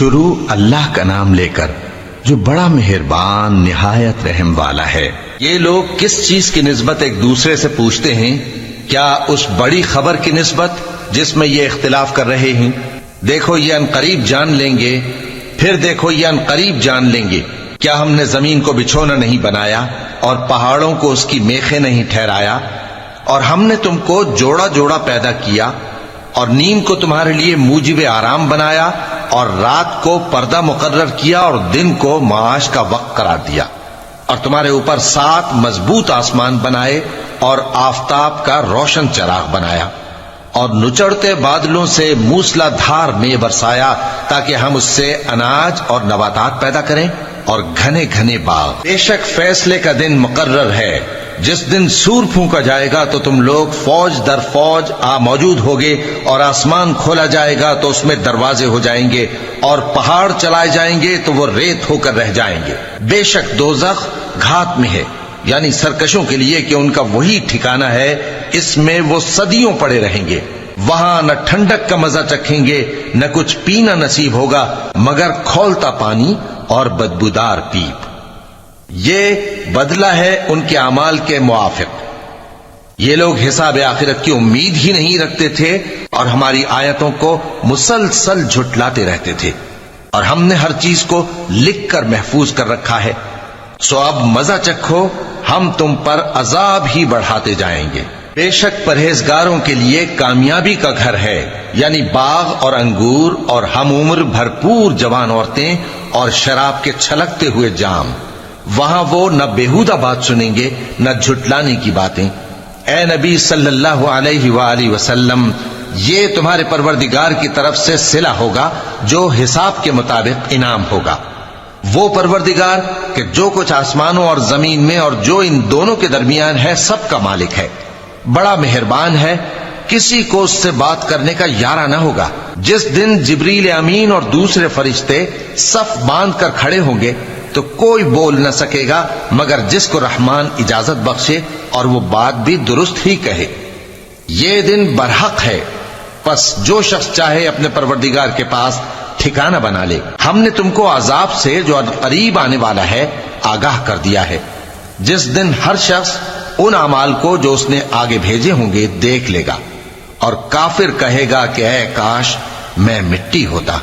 شروع اللہ کا نام لے کر جو بڑا مہربان نہایت رحم والا ہے۔ یہ لوگ کس چیز کی نسبت ایک دوسرے سے پوچھتے ہیں؟ کیا اس بڑی خبر کی نسبت جس میں یہ اختلاف کر رہے ہیں؟ دیکھو یہ انقریب جان لیں گے، پھر دیکھو یہ انقریب جان لیں گے۔ کیا ہم نے زمین کو بچھونا نہیں بنایا اور پہاڑوں کو اس کی میخیں نہیں ٹھہرایا؟ اور ہم نے تم کو جوڑا جوڑا پیدا کیا اور نیند کو تمہارے لیے موجب آرام بنایا اور رات کو پردہ مقرر کیا اور دن کو معاش کا وقت قرار دیا، اور تمہارے اوپر 7 مضبوط آسمان بنائے اور آفتاب کا روشن چراغ بنایا، اور نچڑتے بادلوں سے موسلا دھار میں برسایا تاکہ ہم اس سے اناج اور نباتات پیدا کریں اور گھنے گھنے باغ۔ بے شک فیصلے کا دن مقرر ہے، جس دن سور پھونکا جائے گا تو تم لوگ فوج در فوج موجود ہوگے، اور آسمان کھولا جائے گا تو اس میں دروازے ہو جائیں گے، اور پہاڑ چلائے جائیں گے تو وہ ریت ہو کر رہ جائیں گے۔ بے شک دوزخ گھات میں ہے، یعنی سرکشوں کے لیے کہ ان کا وہی ٹھکانہ ہے، اس میں وہ صدیوں پڑے رہیں گے۔ وہاں نہ ٹھنڈک کا مزہ چکھیں گے، نہ کچھ پینا نصیب ہوگا مگر کھولتا پانی اور بدبودار پیپ۔ یہ بدلہ ہے ان کے اعمال کے موافق۔ یہ لوگ حساب آخرت کی امید ہی نہیں رکھتے تھے اور ہماری آیتوں کو مسلسل جھٹلاتے رہتے تھے، اور ہم نے ہر چیز کو لکھ کر محفوظ کر رکھا ہے۔ سو اب مزہ چکھو، ہم تم پر عذاب ہی بڑھاتے جائیں گے۔ بے شک پرہیزگاروں کے لیے کامیابی کا گھر ہے، یعنی باغ اور انگور اور ہم عمر بھرپور جوان عورتیں اور شراب کے چھلکتے ہوئے جام۔ وہاں وہ نہ بیہودہ بات سنیں گے نہ جھٹلانے کی باتیں۔ اے نبی صلی اللہ علیہ وآلہ وسلم، یہ تمہارے پروردگار کی طرف سے صلہ ہوگا جو حساب کے مطابق انعام ہوگا۔ وہ پروردگار کہ جو کچھ آسمانوں اور زمین میں اور جو ان دونوں کے درمیان ہے سب کا مالک ہے، بڑا مہربان ہے، کسی کو اس سے بات کرنے کا یارہ نہ ہوگا۔ جس دن جبریل امین اور دوسرے فرشتے صف باندھ کر کھڑے ہوں گے تو کوئی بول نہ سکے گا مگر جس کو رحمان اجازت بخشے، اور وہ بات بھی درست ہی کہے۔ یہ دن برحق ہے، پس جو شخص چاہے اپنے پروردگار کے پاس ٹھکانہ بنا لے۔ ہم نے تم کو عذاب سے جو قریب آنے والا ہے آگاہ کر دیا ہے، جس دن ہر شخص ان اعمال کو جو اس نے آگے بھیجے ہوں گے دیکھ لے گا، اور کافر کہے گا کہ اے کاش میں مٹی ہوتا۔